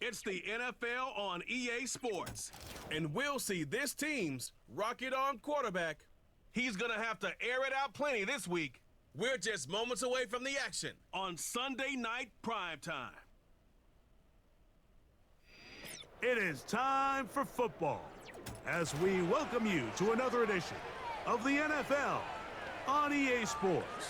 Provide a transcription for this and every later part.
It's the NFL on EA Sports, and we'll see this team's rocket-arm quarterback. He's going to have to air it out plenty this week. We're just moments away from the action on Sunday Night Primetime. It is time for football as we welcome you to another edition of the NFL on EA Sports.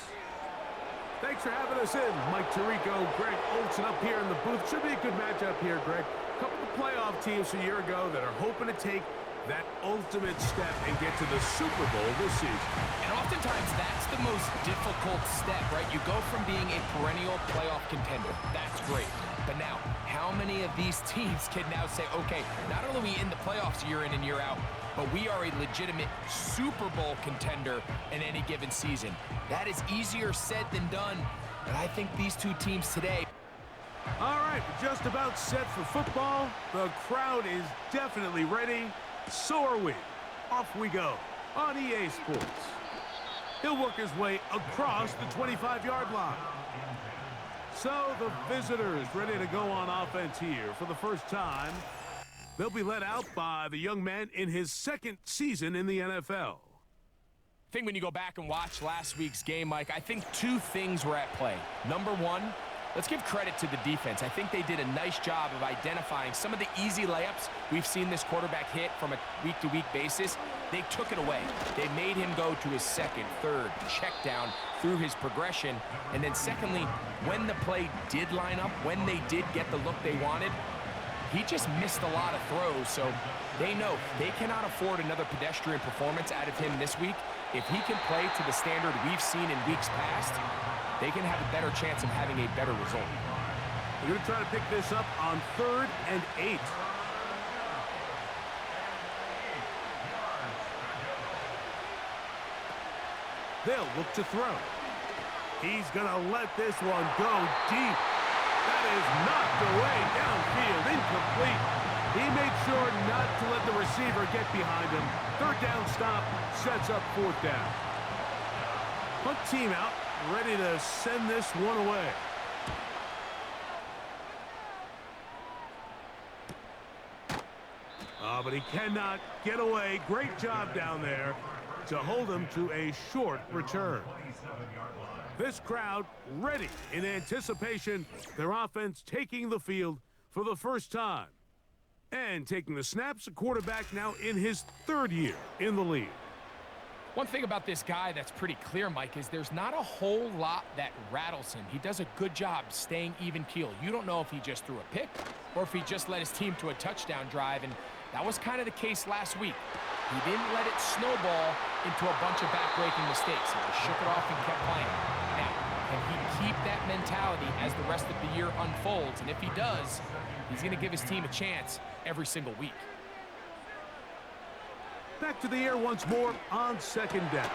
Thanks for having us in. Mike Tirico, Greg Olsen up here in the booth. Should be a good matchup here, Greg. A couple of playoff teams a year ago that are hoping to take that ultimate step and get to the Super Bowl this season. And oftentimes that's the most difficult step, right? You go from being a perennial playoff contender. That's great. But now, how many of these teams can now say, okay, not only are we in the playoffs year in and year out, but we are a legitimate Super Bowl contender in any given season. That is easier said than done, but I think these two teams today. All right, just about set for football. The crowd is definitely ready. So are we. Off we go on EA Sports. He'll work his way across the 25-yard line. So the visitors ready to go on offense here for the first time. They'll be led out by the young man in his second season in the NFL. I think when you go back and watch last week's game, Mike, I think two things were at play. Number one, let's give credit to the defense. I think they did a nice job of identifying some of the easy layups we've seen this quarterback hit from a week-to-week basis. They took it away. They made him go to his second, third, check down through his progression. And then secondly, when the play did line up, when they did get the look they wanted, he just missed a lot of throws. So they know they cannot afford another pedestrian performance out of him this week. If he can play to the standard we've seen in weeks past, they can have a better chance of having a better result. We're going to try to pick this up on 3rd and 8. They'll look to throw. He's going to let this one go deep. That is knocked away downfield, incomplete. He made sure not to let the receiver get behind him. 3rd down stop sets up 4th down. Punt team out, ready to send this one away. But he cannot get away. Great job down there to hold him to a short return. This crowd ready in anticipation. Their offense taking the field for the first time. And taking the snaps, a quarterback now in his 3rd year in the league. One thing about this guy that's pretty clear, Mike, is there's not a whole lot that rattles him. He does a good job staying even keel. You don't know if he just threw a pick or if he just led his team to a touchdown drive, and that was kind of the case last week. He didn't let it snowball into a bunch of back-breaking mistakes. He just shook it off and kept playing. Now, can he keep that mentality as the rest of the year unfolds? And if he does, he's going to give his team a chance every single week. Back to the air once more on 2nd down.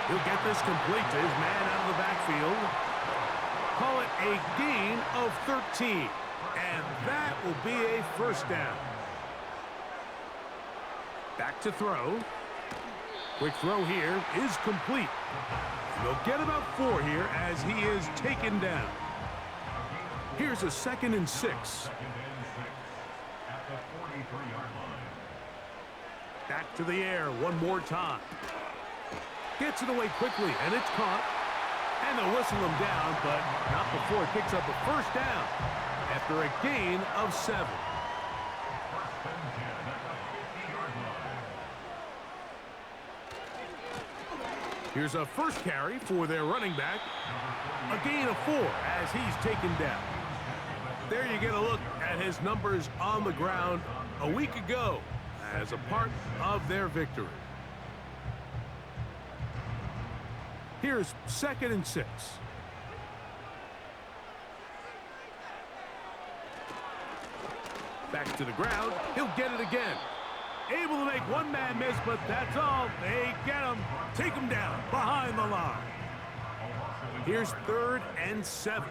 He'll get this complete to his man out of the backfield. Call it a gain of 13. And that will be a 1st down. Back to throw. Quick throw here is complete. They'll get about 4 here as he is taken down. Here's a 2nd and 6. Back to the air one more time. Gets it away quickly, and it's caught. And they'll whistle him down, but not before it picks up a 1st down after a gain of 7. Here's a first carry for their running back. A gain of 4 as he's taken down. There you get a look at his numbers on the ground a week ago as a part of their victory. Here's 2nd and 6. Back to the ground. He'll get it again. Able to make one man miss, but that's all. They get him. Take him down behind the line. Here's 3rd and 7.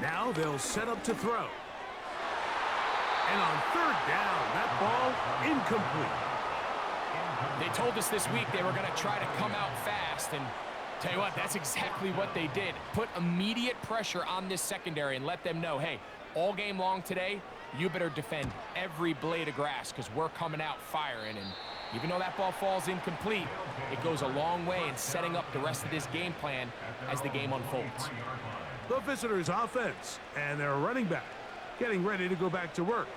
Now they'll set up to throw. And on 3rd down, that ball incomplete. They told us this week they were going to try to come out fast, and Tell you what, that's exactly what they did. Put immediate pressure on this secondary and let them know, hey, all game long today, you better defend every blade of grass because we're coming out firing. And even though that ball falls incomplete, it goes a long way in setting up the rest of this game plan as the game unfolds. The visitors' offense and their running back getting ready to go back to work.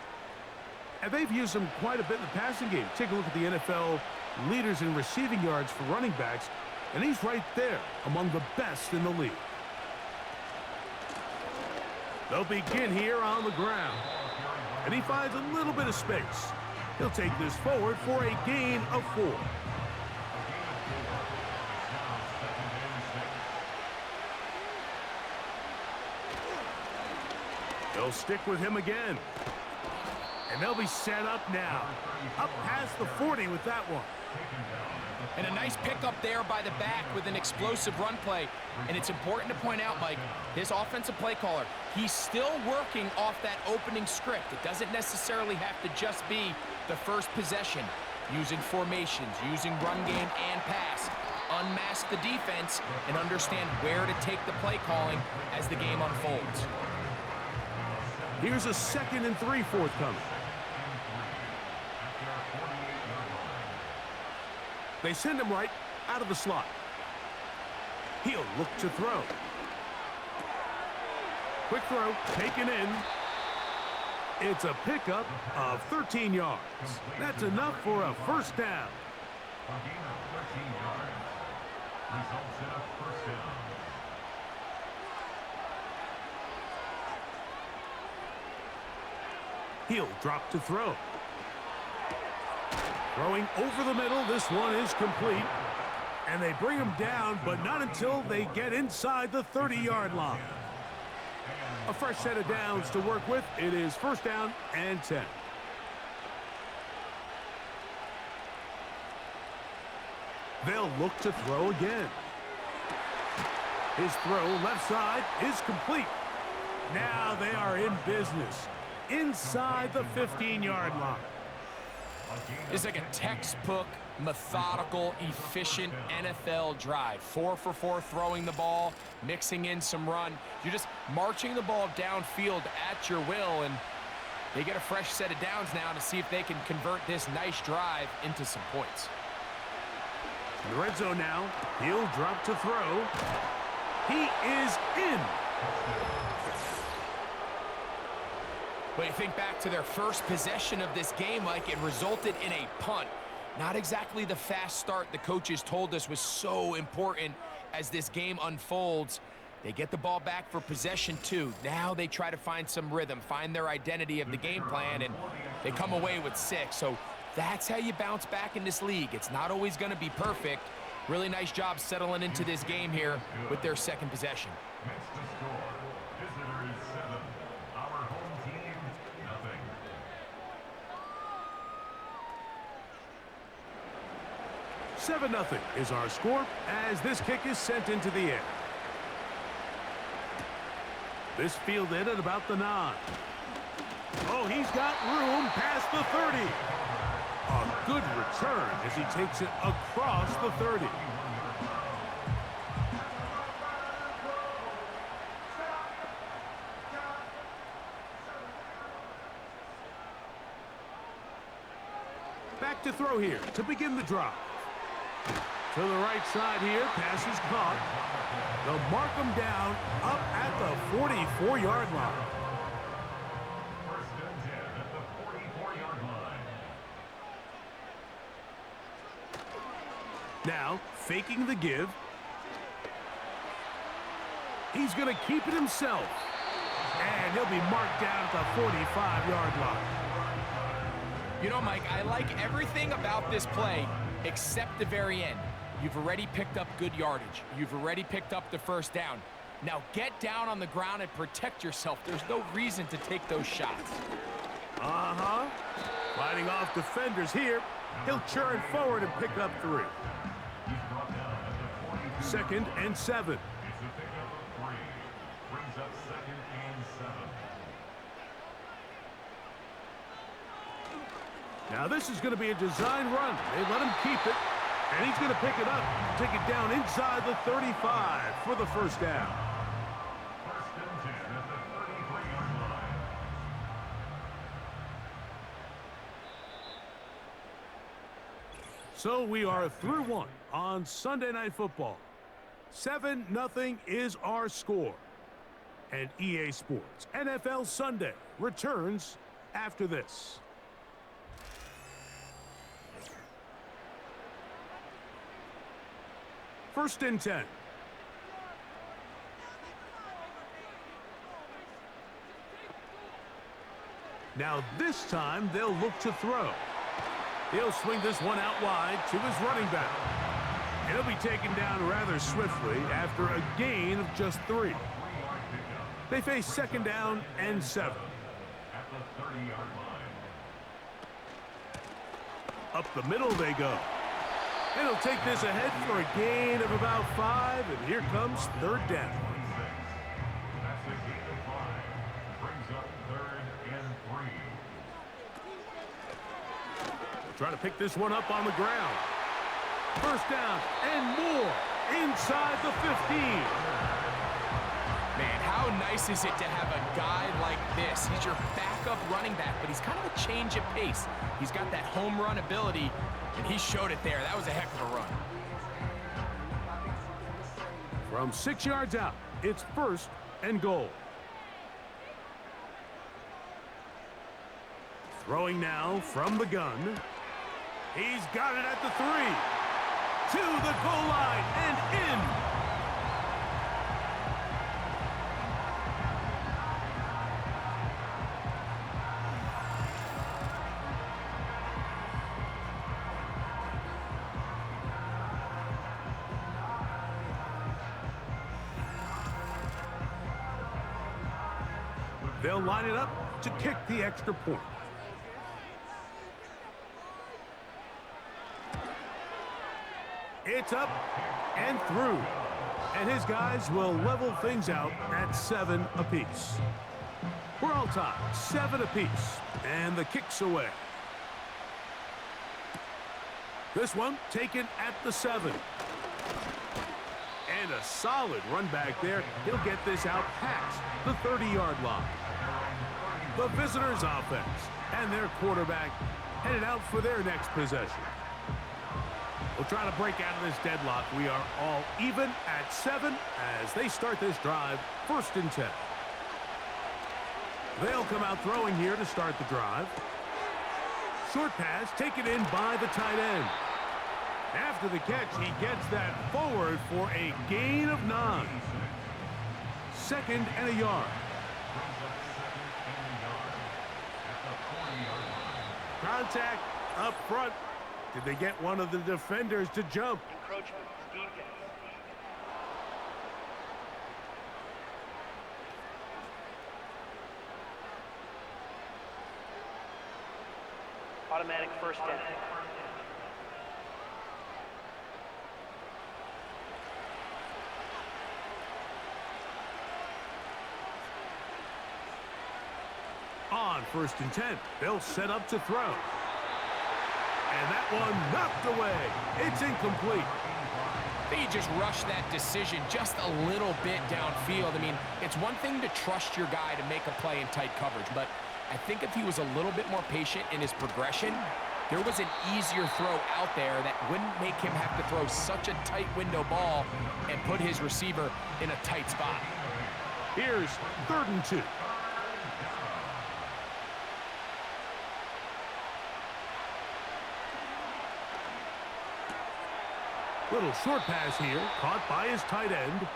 And they've used him quite a bit in the passing game. Take a look at the NFL leaders in receiving yards for running backs, and he's right there among the best in the league. They'll begin here on the ground, and he finds a little bit of space. He'll take this forward for a gain of 4. They'll stick with him again. And they'll be set up now. Up past the 40 with that one. And a nice pickup there by the back with an explosive run play. And it's important to point out, Mike, this offensive play caller, he's still working off that opening script. It doesn't necessarily have to just be the first possession. Using formations, using run game and pass. Unmask the defense and understand where to take the play calling as the game unfolds. Here's a 2nd and 3 forthcoming. They send him right out of the slot. He'll look to throw. Quick throw, taken in. It's a pickup of 13 yards. That's enough for a first down. He'll drop to throw. Throwing over the middle, this one is complete. And they bring him down, but not until they get inside the 30-yard line. A fresh set of downs to work with. It is first down and 10. They'll look to throw again. His throw left side is complete. Now they are in business inside the 15-yard line. It's like a textbook, methodical, efficient NFL drive. 4 for 4 throwing the ball, mixing in some run. You're just marching the ball downfield at your will, and they get a fresh set of downs now to see if they can convert this nice drive into some points. In the red zone now, he'll drop to throw. He is in. But you think back to their first possession of this game, like it resulted in a punt. Not exactly the fast start the coaches told us was so important as this game unfolds. They get the ball back for possession 2. Now they try to find some rhythm, find their identity of the game plan, and they come away with 6. So that's how you bounce back in this league. It's not always going to be perfect. Really nice job settling into this game here with their second possession. 7-0 is our score as this kick is sent into the air. This fielded at about the 9. Oh, he's got room past the 30. A good return as he takes it across the 30. Back to throw here to begin the drive. To the right side here, pass is caught. They'll mark him down up at the 44-yard line. First and 10 at the 44-yard line. Now, faking the give. He's going to keep it himself. And he'll be marked down at the 45-yard line. You know, Mike, I like everything about this play except the very end. You've already picked up good yardage. You've already picked up the first down. Now get down on the ground and protect yourself. There's no reason to take those shots. Uh-huh. Fighting off defenders here. He'll churn forward and pick up 3. Second and 7. It's a pickup of 3. Brings up second and 7. Now this is going to be a design run. They let him keep it. And he's going to pick it up, take it down inside the 35 for the first down. First and 10 at the 33-yard line. So we are through one on Sunday Night Football. 7-0 is our score. And EA Sports NFL Sunday returns after this. First and 10. Now this time they'll look to throw. He'll swing this one out wide to his running back. And he'll be taken down rather swiftly after a gain of just 3. They face second down and 7. At the 30-yard line. Up the middle they go. And he'll take this ahead for a gain of about 5, and here comes third down. That's a gain of 5. Brings up 3rd and 3. Trying to pick this one up on the ground. First down and more inside the 15. Man, how nice is it to have a guy like this? He's your backup running back, but he's kind of a change of pace. He's got that home run ability, and he showed it there. That was a heck of a run. From 6 yards out, it's first and goal. Throwing now from the gun. He's got it at the 3. To the goal line and in. They'll line it up to kick the extra point. It's up and through. And his guys will level things out at 7 apiece. We're all tied, 7 apiece. And the kick's away. This one taken at the 7. And a solid run back there. He'll get this out past the 30-yard line. The visitors' offense and their quarterback headed out for their next possession. We'll try to break out of this deadlock. We are all even at 7 as they start this drive, first and 10. They'll come out throwing here to start the drive. Short pass taken in by the tight end. After the catch, he gets that forward for a gain of 9. Second and a yard. Contact up front. Did they get one of the defenders to jump? Encroachment, defense. Automatic first down. On first and 10, they'll set up to throw. And that one knocked away. It's incomplete. I think he just rushed that decision just a little bit downfield. I mean, it's one thing to trust your guy to make a play in tight coverage, but I think if he was a little bit more patient in his progression, there was an easier throw out there that wouldn't make him have to throw such a tight window ball and put his receiver in a tight spot. Here's 3rd and 2. Little short pass here, caught by his tight end.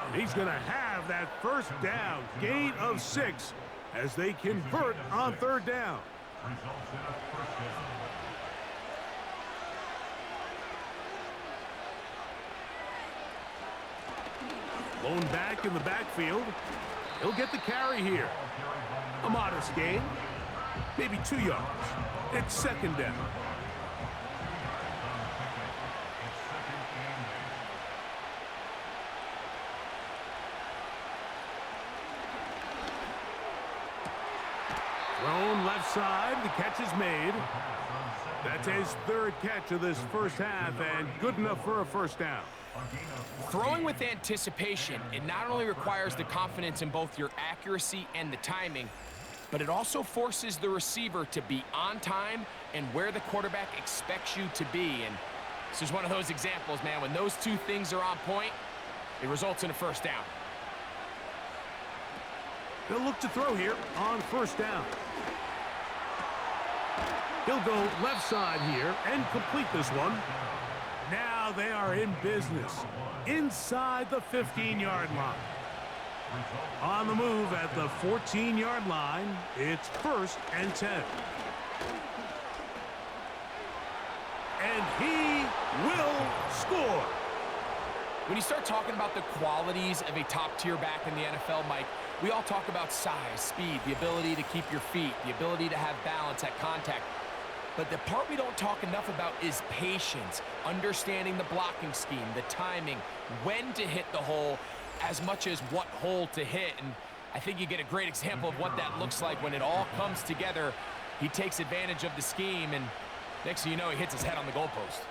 And he's going to have that first down, gain of 6, as they convert on 3rd down. Results in a first down. Lone back in the backfield. He'll get the carry here. A modest gain, maybe 2 yards. It's second down. Thrown left side. The catch is made. That's his third catch of this first half, and good enough for a first down. Throwing with anticipation, it not only requires the confidence in both your accuracy and the timing, but it also forces the receiver to be on time and where the quarterback expects you to be. And this is one of those examples, man. When those two things are on point, it results in a first down. They'll look to throw here on first down. He'll go left side here and complete this one. Now they are in business inside the 15-yard line. On the move at the 14-yard line, it's 1st and 10. And he will score. When you start talking about the qualities of a top-tier back in the NFL, Mike, we all talk about size, speed, the ability to keep your feet, the ability to have balance at contact. But the part we don't talk enough about is patience, understanding the blocking scheme, the timing, when to hit the hole, as much as what hole to hit. And I think you get a great example of what that looks like when it all comes together. He takes advantage of the scheme, and next thing you know, he hits his head on the goalpost.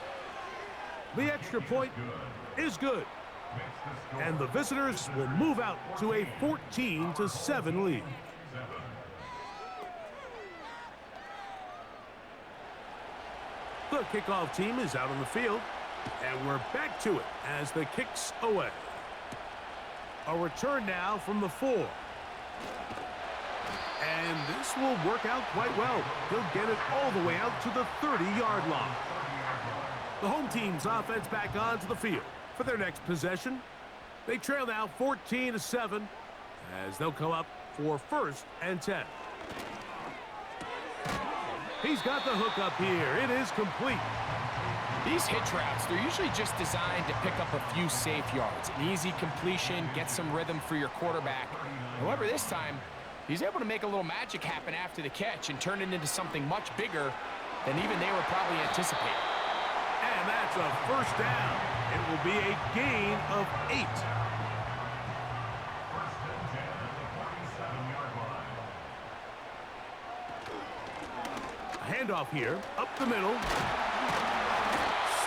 The extra point is good. And the visitors will move out to a 14-7 lead. The kickoff team is out on the field, and we're back to it as the kick's away. A return now from the 4. And this will work out quite well. He'll get it all the way out to the 30-yard line. The home team's offense back onto the field for their next possession. They trail now 14-7 as they'll come up for 1st and 10. He's got the hook up here. It is complete. These hitch routes, they're usually just designed to pick up a few safe yards. An easy completion, get some rhythm for your quarterback. However, this time, he's able to make a little magic happen after the catch and turn it into something much bigger than even they were probably anticipating. And that's a first down. It will be a gain of 8. Handoff here, up the middle.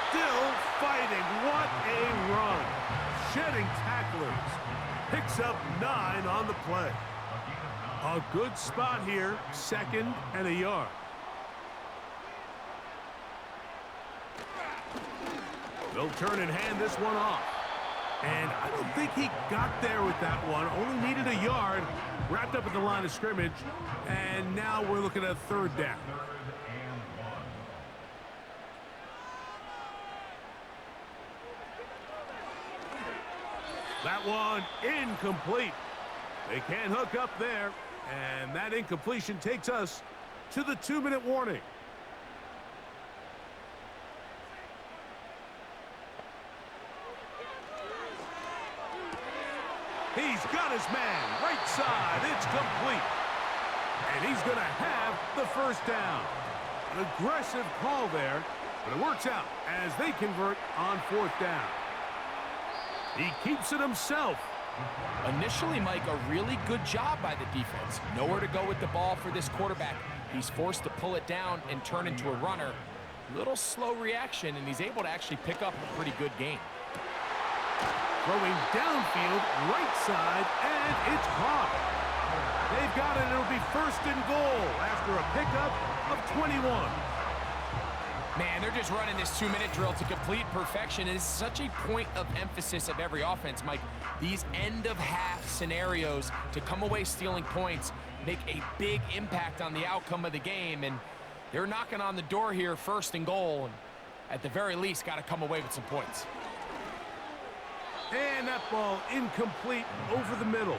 Still fighting. What a run. Shedding tacklers. Picks up 9 on the play. A good spot here, 2nd and a yard. They'll turn and hand this one off. And I don't think he got there with that one. Only needed a yard. Wrapped up at the line of scrimmage. And now we're looking at 3rd down. That one incomplete. They can't hook up there. And that incompletion takes us to the 2-minute warning. He's got his man. Right side. It's complete. And he's going to have the first down. An aggressive call there, but it works out as they convert on 4th down. He keeps it himself. Initially, Mike, a really good job by the defense. Nowhere to go with the ball for this quarterback. He's forced to pull it down and turn into a runner. Little slow reaction, and he's able to actually pick up a pretty good gain. Throwing downfield, right side, and it's caught. They've got it. It'll be 1st and goal after a pickup of 21. Man, they're just running this 2-minute drill to complete perfection. It is such a point of emphasis of every offense, Mike. These end-of-half scenarios to come away stealing points make a big impact on the outcome of the game, and they're knocking on the door here, 1st and goal, and at the very least, got to come away with some points. And that ball incomplete over the middle.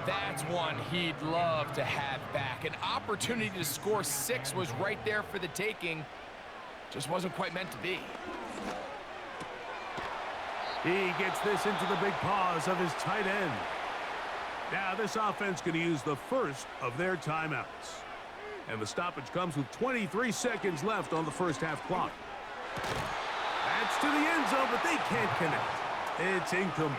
That's one he'd love to have back. An opportunity to score 6 was right there for the taking. Just wasn't quite meant to be. He gets this into the big paws of his tight end. Now this offense going to use the first of their timeouts. And the stoppage comes with 23 seconds left on the first half clock. That's to the end zone, but they can't connect. It's incomplete.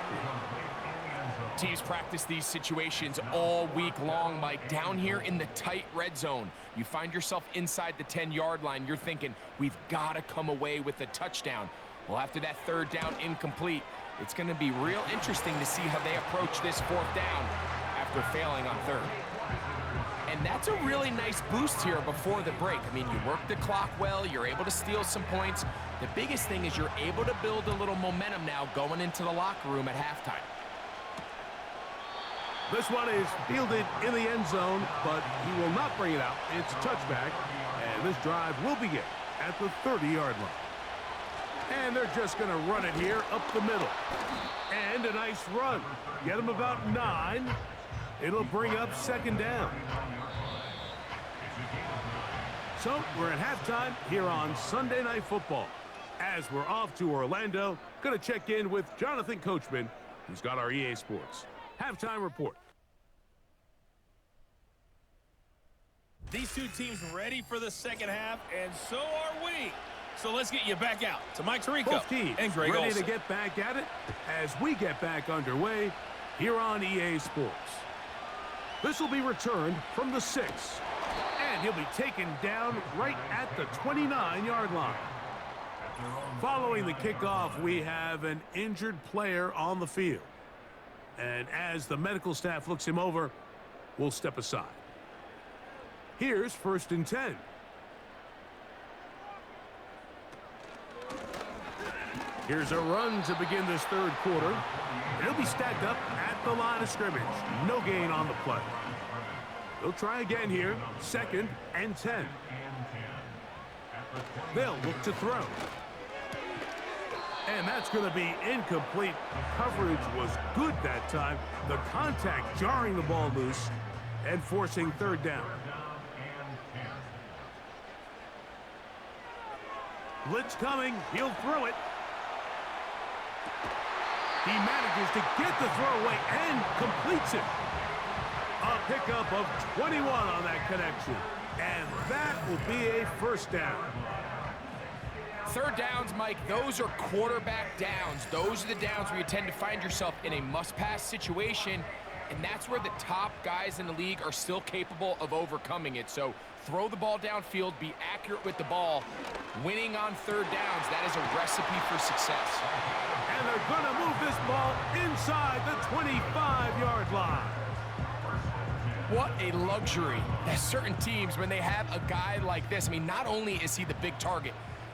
teams practice these situations all week long, Mike. Down here in the tight red zone, you find yourself inside the 10-yard line. You're thinking, we've got to come away with a touchdown. Well, after that third down incomplete, it's going to be real interesting to see how they approach this fourth down after failing on third. And that's a really nice boost here before the break. I mean, you work the clock well, you're able to steal some points. The biggest thing is you're able to build a little momentum now going into the locker room at halftime. This one is fielded in the end zone, but he will not bring it out. It's a touchback, and this drive will begin at the 30-yard line. And they're just going to run it here up the middle. And a nice run. Get him about 9. It'll bring up second down. So we're at halftime here on Sunday Night Football. As we're off to Orlando, going to check in with Jonathan Coachman, who's got our EA Sports halftime report. These two teams ready for the second half, and so are we. So let's get you back out to Mike Tirico Both teams and Greg ready Olsen. to get back at it as we get back underway here on EA Sports. This will be returned from the 6, and he'll be taken down right at the 29-yard line. Following the kickoff, we have an injured player on the field. And as the medical staff looks him over, we'll step aside. Here's 1st and 10. Here's a run to begin this third quarter. He'll be stacked up at the line of scrimmage. No gain on the play. They'll try again here. 2nd and 10. They'll look to throw. And that's going to be incomplete. Coverage was good that time. The contact jarring the ball loose and forcing third down. Blitz coming. He'll throw it. He manages to get the throw away and completes it. A pickup of 21 on that connection. And that will be a first down. Third downs, Mike, those are quarterback downs. Those are the downs where you tend to find yourself in a must-pass situation, and that's where the top guys in the league are still capable of overcoming it. So throw the ball downfield, be accurate with the ball. Winning on third downs, that is a recipe for success. And they're going to move this ball inside the 25-yard line. What a luxury that certain teams, when they have a guy like this, I mean, not only is he the big target,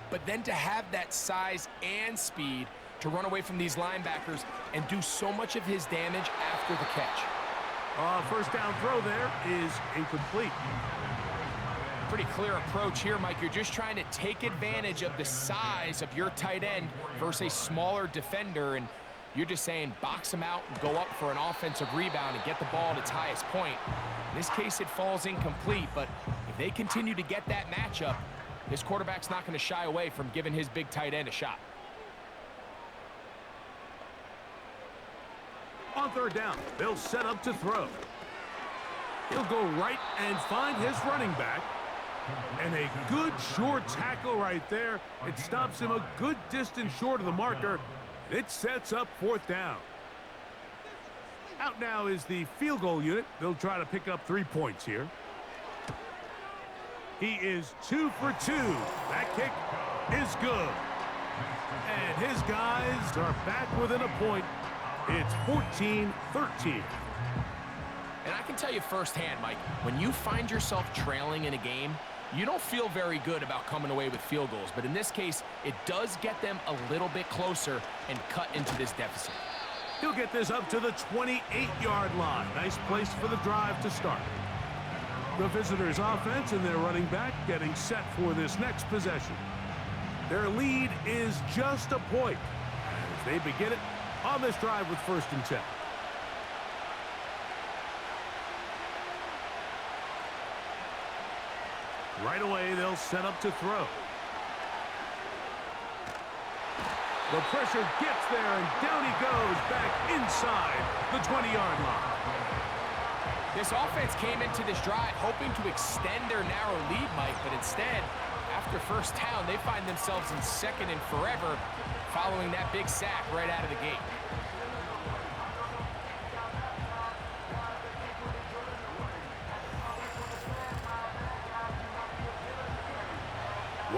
but then to have that size and speed to run away from these linebackers and do so much of his damage after the catch. First down throw there is incomplete. Pretty clear approach here, Mike. You're just trying to take advantage of the size of your tight end versus a smaller defender, and you're just saying box him out and go up for an offensive rebound and get the ball at its highest point. In this case, it falls incomplete, but if they continue to get that matchup, this quarterback's not going to shy away from giving his big tight end a shot. On third down, they'll set up to throw. He'll go right and find his running back. And a good short tackle right there. It stops him a good distance short of the marker. It sets up fourth down. Out now is the field goal unit. They'll try to pick up 3 points here. He is 2 for 2. That kick is good. And his guys are back within a point. It's 14-13. And I can tell you firsthand, Mike, when you find yourself trailing in a game, you don't feel very good about coming away with field goals. But in this case, it does get them a little bit closer and cut into this deficit. He'll get this up to the 28-yard line. Nice place for the drive to start. The visitors' offense and their running back getting set for this next possession. Their lead is just a point as they begin it on this drive with 1st and 10. Right away, they'll set up to throw. The pressure gets there, and down he goes back inside the 20-yard line. This offense came into this drive hoping to extend their narrow lead, Mike, but instead, after first down, they find themselves in 2nd and forever following that big sack right out of the gate.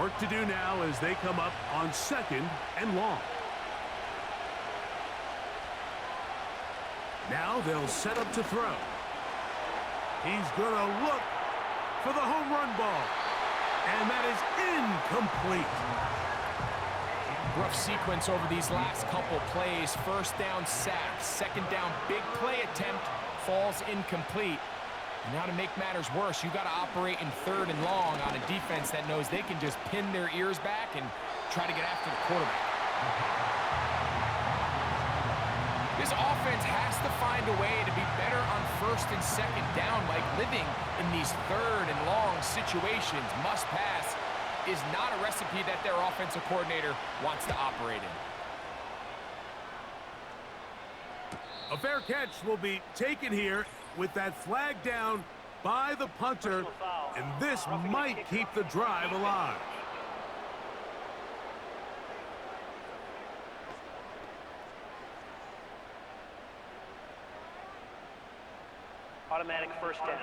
Work to do now as they come up on 2nd and long. Now they'll set up to throw. He's going to look for the home run ball. And that is incomplete. Rough sequence over these last couple plays. First down sack, second down big play attempt, falls incomplete. And now to make matters worse, you got to operate in 3rd and long on a defense that knows they can just pin their ears back and try to get after the quarterback. This offense has to find a way to be better on 1st and 2nd down, like living in these 3rd and long situations. Must pass is not a recipe that their offensive coordinator wants to operate in. A fair catch will be taken here with that flag down by the punter, and this might keep the drive alive. Automatic first down.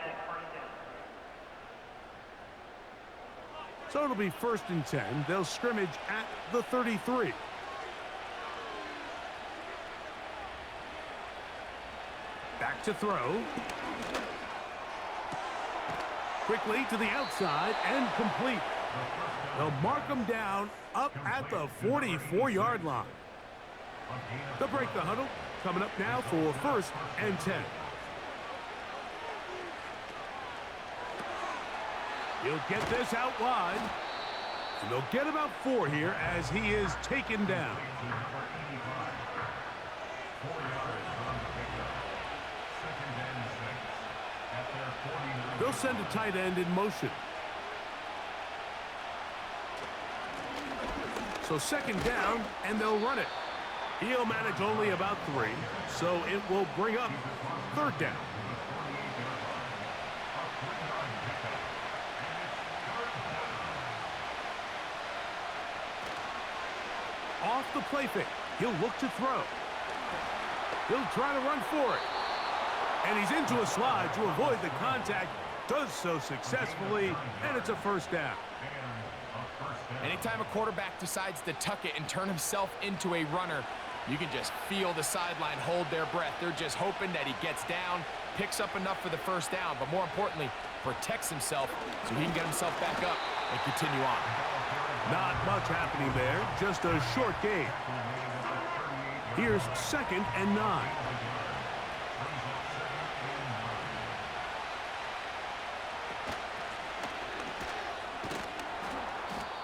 So it'll be 1st and 10. They'll scrimmage at the 33. Back to throw. Quickly to the outside and complete. They'll mark him down up at the 44-yard line. They'll break the huddle. Coming up now for 1st and 10. He'll get this out wide. And they'll get about 4 here as he is taken down. They'll send a tight end in motion. So 2nd down, and they'll run it. He'll manage only about 3, so it will bring up 3rd down. Off the play fake. He'll look to throw. He'll try to run for it. And he's into a slide to avoid the contact. Does so successfully, and it's a 1st down. Anytime a quarterback decides to tuck it and turn himself into a runner, you can just feel the sideline hold their breath. They're just hoping that he gets down, picks up enough for the 1st down, but more importantly, protects himself so he can get himself back up and continue on. Not much happening there, just a short gain. Here's 2nd and 9.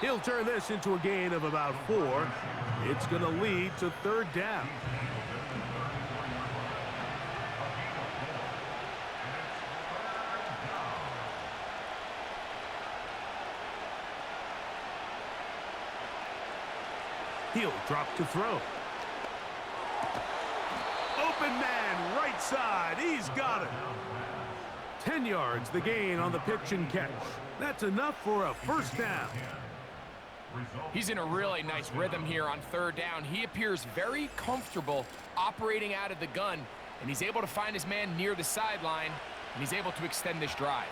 He'll turn this into a gain of about 4. It's going to lead to 3rd down. He'll drop to throw. Open man, right side. He's got it. 10 yards, the gain on the pitch and catch. That's enough for a 1st down. He's in a really nice rhythm here on 3rd down. He appears very comfortable operating out of the gun, and he's able to find his man near the sideline, and he's able to extend this drive.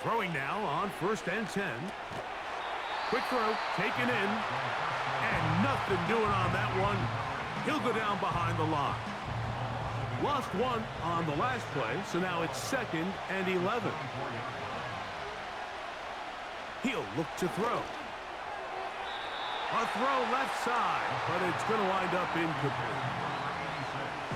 Throwing now on 1st and 10. Quick throw, taken in, and nothing doing on that one. He'll go down behind the line. Lost 1 on the last play, so now it's 2nd and 11. He'll look to throw. A throw left side, but it's going to wind up incomplete.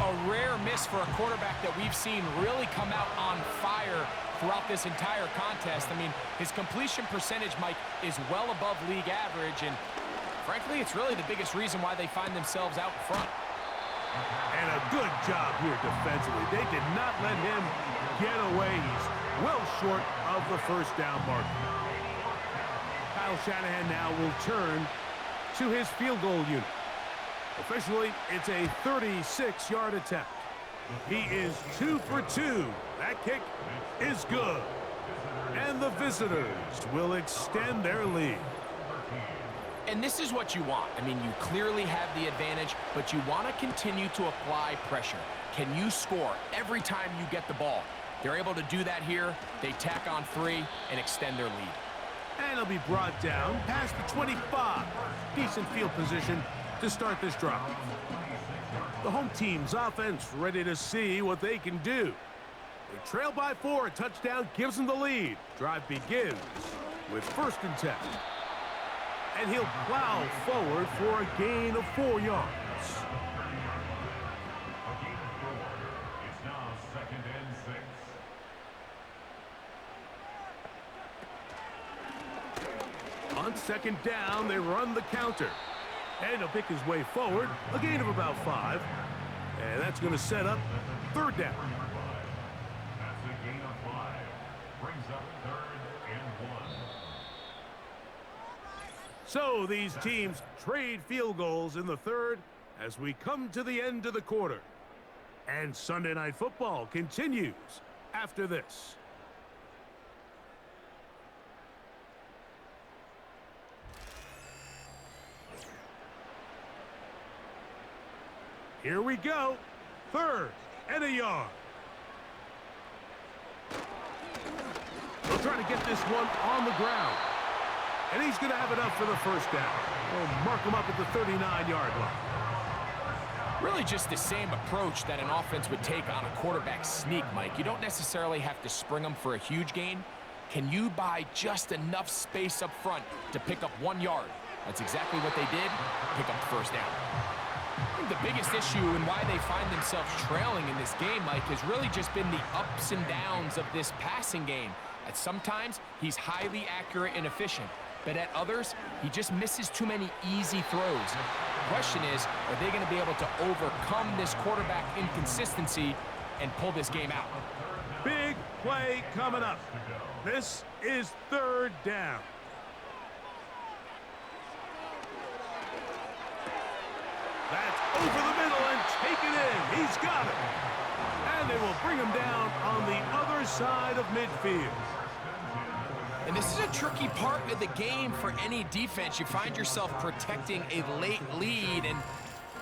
A rare miss for a quarterback that we've seen really come out on fire throughout this entire contest. I mean, his completion percentage, Mike, is well above league average, and frankly, it's really the biggest reason why they find themselves out in front. And a good job here defensively. They did not let him get away. He's well short of the 1st down mark. Kyle Shanahan now will turn to his field goal unit. Officially, it's a 36-yard attempt. He is 2 for 2. That kick is good. And the visitors will extend their lead. And this is what you want. I mean, you clearly have the advantage, but you want to continue to apply pressure. Can you score every time you get the ball? They're able to do that here. They tack on 3 and extend their lead. And it'll be brought down past the 25. Decent field position to start this drive. The home team's offense ready to see what they can do. They trail by 4. A touchdown gives them the lead. Drive begins with 1st and 10. And he'll plow forward for a gain of 4 yards. A gain of 4. It's now 2nd and 6. On 2nd down, they run the counter. And he'll pick his way forward, a gain of about 5. And that's going to set up 3rd down. That's a gain of 5. Brings up 3rd and 1. So these teams trade field goals in the 3rd as we come to the end of the quarter. And Sunday Night Football continues after this. Here we go. 3rd and a yard. They'll try to get this one on the ground. And he's going to have enough for the 1st down. We'll mark him up at the 39-yard line. Really just the same approach that an offense would take on a quarterback sneak, Mike. You don't necessarily have to spring them for a huge gain. Can you buy just enough space up front to pick up 1 yard? That's exactly what they did. Pick up the 1st down. I think the biggest issue and why they find themselves trailing in this game, Mike, has really just been the ups and downs of this passing game. At sometimes, he's highly accurate and efficient, but at others, he just misses too many easy throws. The question is, are they going to be able to overcome this quarterback inconsistency and pull this game out? Big play coming up. This is 3rd down. That's over the middle and taken in. He's got it. And they will bring him down on the other side of midfield. And this is a tricky part of the game for any defense. You find yourself protecting a late lead, and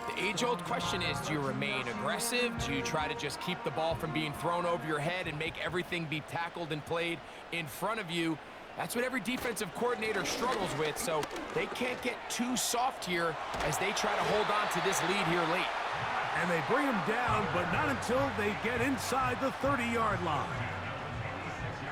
the age-old question is, do you remain aggressive? Do you try to just keep the ball from being thrown over your head and make everything be tackled and played in front of you? That's what every defensive coordinator struggles with, so they can't get too soft here as they try to hold on to this lead here late. And they bring him down, but not until they get inside the 30-yard line.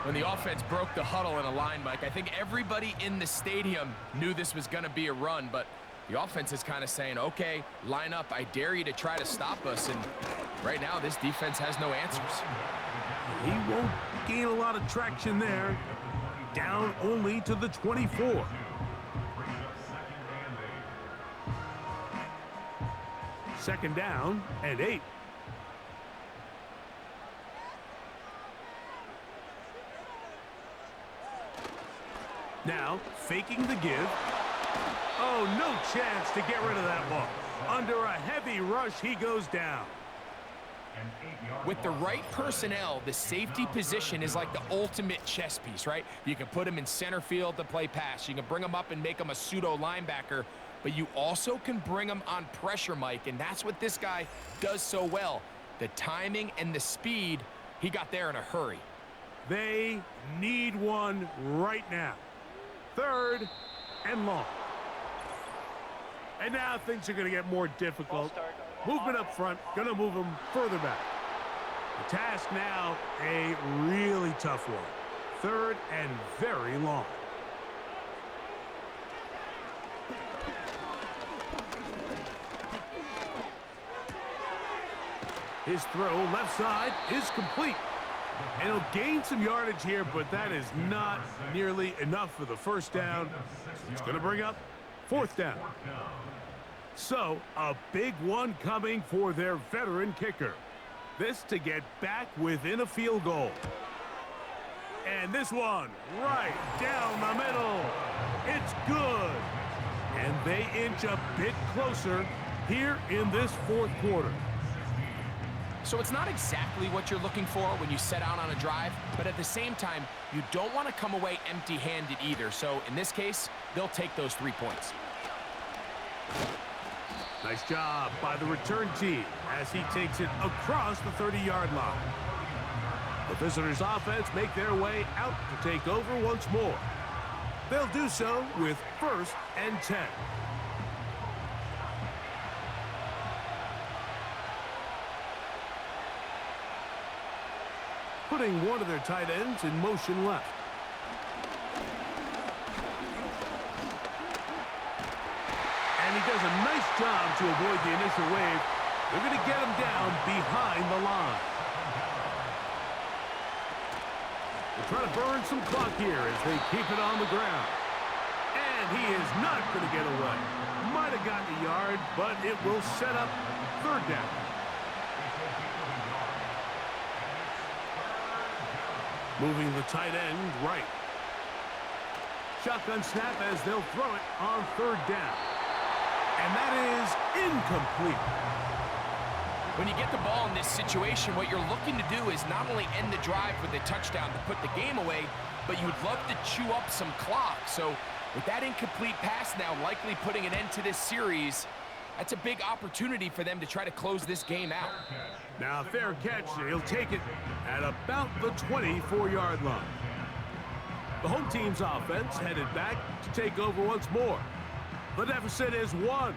When the offense broke the huddle in a line, Mike, I think everybody in the stadium knew this was going to be a run, but the offense is kind of saying, okay, line up. I dare you to try to stop us, and right now this defense has no answers. He won't gain a lot of traction there. Down only to the 24. Second down and 8. Now, faking the give. Oh, no chance to get rid of that ball. Under a heavy rush, he goes down. With the right personnel, the safety position is like the ultimate chess piece, right? You can put him in center field to play pass. You can bring him up and make him a pseudo linebacker, but you also can bring him on pressure, Mike, and that's what this guy does so well. The timing and the speed, he got there in a hurry. They need one right now. 3rd and long. And now things are going to get more difficult. Movement up front, going to move them further back. The task now, a really tough one. 3rd and very long. His throw left side is complete. And he'll gain some yardage here, but that is not nearly enough for the 1st down. It's going to bring up 4th down. So, a big one coming for their veteran kicker. This to get back within a field goal. And this one, right down the middle. It's good. And they inch a bit closer here in this 4th quarter. So it's not exactly what you're looking for when you set out on a drive, but at the same time, you don't want to come away empty-handed either. So in this case, they'll take those 3 points. Nice job by the return team as he takes it across the 30-yard line. The visitors' offense make their way out to take over once more. They'll do so with 1st and 10. Putting one of their tight ends in motion left. And he does a nice job to avoid the initial wave. They're going to get him down behind the line. They're trying to burn some clock here as they keep it on the ground. And he is not going to get away. Might have gotten a yard, but it will set up 3rd down. Moving the tight end right. Shotgun snap as they'll throw it on 3rd down. And that is incomplete. When you get the ball in this situation, what you're looking to do is not only end the drive with a touchdown to put the game away, but you would love to chew up some clock. So with that incomplete pass now likely putting an end to this series, that's a big opportunity for them to try to close this game out. Now, fair catch. He'll take it at about the 24-yard line. The home team's offense headed back to take over once more. The deficit is 1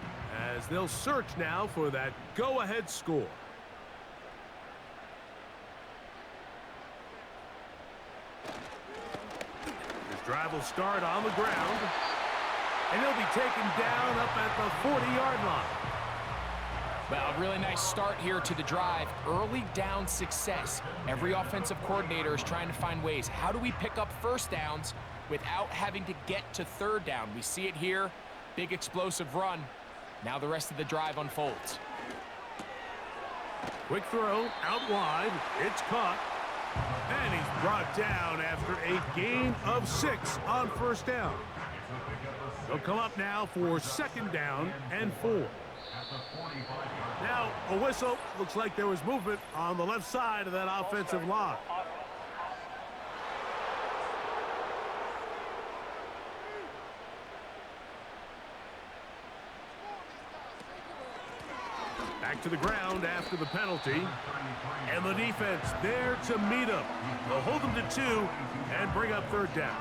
as they'll search now for that go-ahead score. This drive will start on the ground, and he'll be taken down up at the 40-yard line. Well, a really nice start here to the drive. Early down success. Every offensive coordinator is trying to find ways. How do we pick up 1st downs without having to get to 3rd down? We see it here. Big explosive run. Now the rest of the drive unfolds. Quick throw out wide. It's caught. And he's brought down after a gain of 6 on 1st down. They'll come up now for 2nd down and 4. Now a whistle. Looks like there was movement on the left side of that offensive line. Back to the ground after the penalty. And the defense there to meet him. They'll hold them to 2 and bring up 3rd down.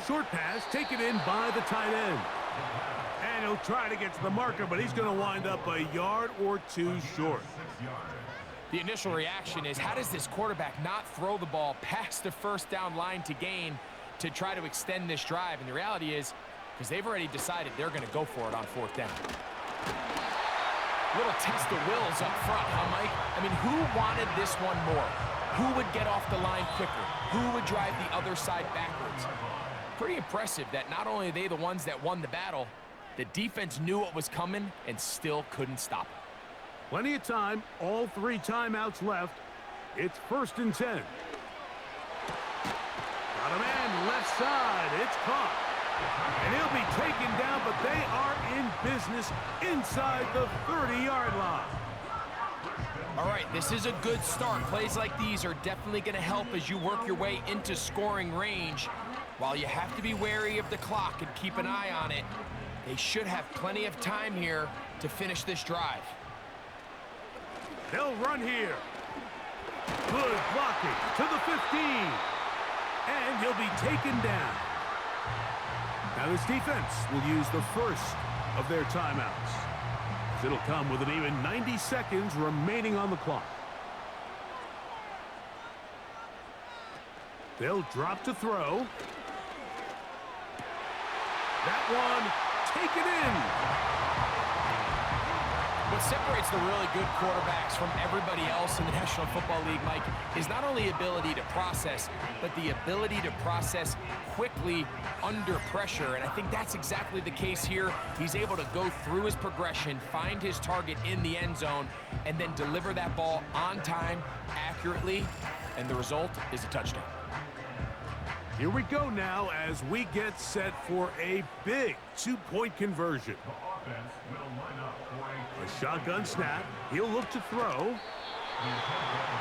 Short pass taken in by the tight end. And he'll try to get to the marker, but he's going to wind up a yard or 2 short. The initial reaction is, how does this quarterback not throw the ball past the 1st down line to gain to try to extend this drive? And the reality is, because they've already decided they're going to go for it on 4th down. Little test of wills up front, huh, Mike? I mean, who wanted this one more? Who would get off the line quicker? Who would drive the other side backwards? Pretty impressive that not only are they the ones that won the battle, the defense knew what was coming and still couldn't stop it. Plenty of time, all 3 timeouts left. It's 1st and 10. Got a man left side, it's caught. And he'll be taken down, but they are in business inside the 30-yard line. All right, this is a good start. Plays like these are definitely going to help as you work your way into scoring range. While you have to be wary of the clock and keep an eye on it, they should have plenty of time here to finish this drive. They'll run here. Good blocking to the 15. And he'll be taken down. Now this defense will use the 1st of their timeouts. It'll come with an even 90 seconds remaining on the clock. They'll drop to throw. That one taken in. What separates the really good quarterbacks from everybody else in the National Football League, Mike, is not only ability to process, but the ability to process quickly under pressure. And I think that's exactly the case here. He's able to go through his progression, find his target in the end zone, and then deliver that ball on time, accurately, and the result is a touchdown. Here we go now as we get set for a big two-point conversion. The offense will line up for A shotgun snap. He'll look to throw.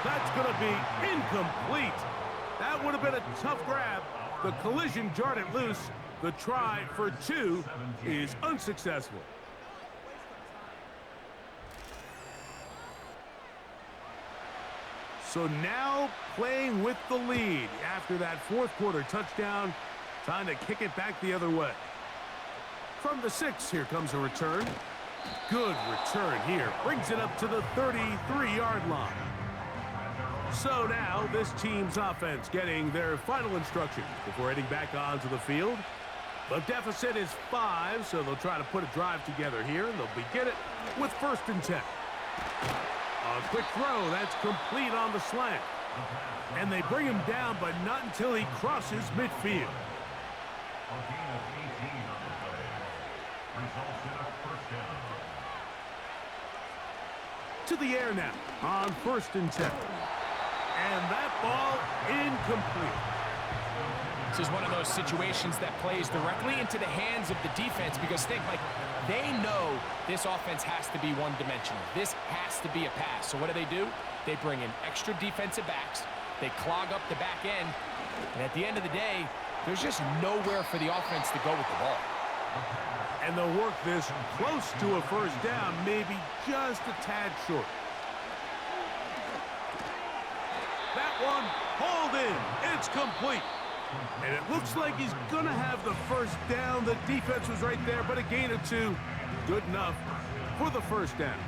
That's going to be incomplete. That would have been a tough grab. The collision jarred it loose. The try for two is unsuccessful. So now playing with the lead after that fourth quarter touchdown. Time to kick it back the other way. From the 6, here comes a return. Good return here. Brings it up to the 33-yard line. So now this team's offense getting their final instructions before heading back onto the field. The deficit is 5, so they'll try to put a drive together here. They'll begin it with 1st and 10. A quick throw, that's complete on the slant. And they bring him down, but not until he crosses midfield. a gain of 18 on the play. Results in a first down. To the air now on 1st and 10. And that ball incomplete. This is one of those situations that plays directly into the hands of the defense because think, like, they know this offense has to be one-dimensional. This has to be a pass. So what do? They bring in extra defensive backs. They clog up the back end. And at the end of the day, there's just nowhere for the offense to go with the ball. And they'll work this close to a first down, maybe just a tad short. That one hauled in. It's complete. And it looks like he's going to have the first down. The defense was right there, but a gain of 2. Good enough for the first down.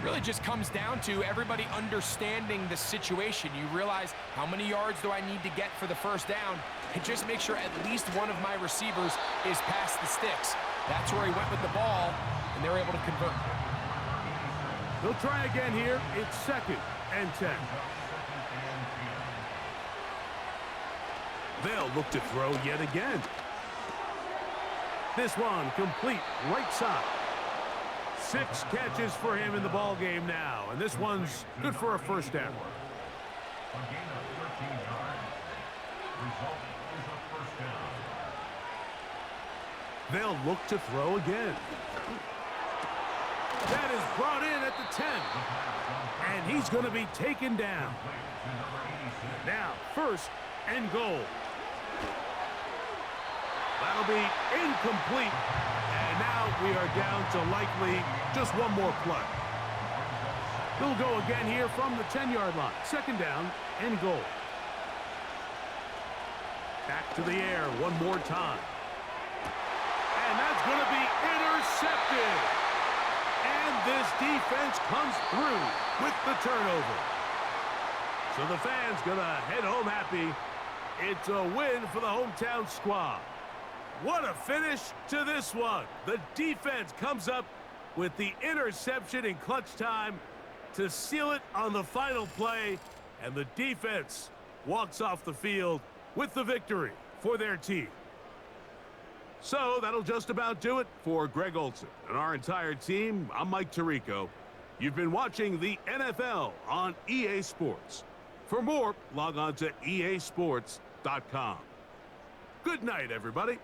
Really just comes down to everybody understanding the situation. You realize how many yards do I need to get for the first down, and just make sure at least one of my receivers is past the sticks. That's where he went with the ball, and they're able to convert. They'll try again here. It's 2nd and 10. They'll look to throw yet again. This one complete right side. 6 catches for him in the ball game now, and this one's good for a first down. A gain of 13 yards. Result is a first down. They'll look to throw again. That is brought in at the 10. And he's going to be taken down. Now, 1st and goal. That'll be incomplete. And now we are down to likely just one more play. They'll go again here from the 10-yard line. 2nd down and goal. Back to the air one more time. And that's going to be intercepted. And this defense comes through with the turnover. So the fans going to head home happy. It's a win for the hometown squad. What a finish to this one. The defense comes up with the interception in clutch time to seal it on the final play. And the defense walks off the field with the victory for their team. So that'll just about do it for Greg Olson and our entire team. I'm Mike Tirico. You've been watching the NFL on EA Sports. For more, log on to easports.com. Good night, everybody.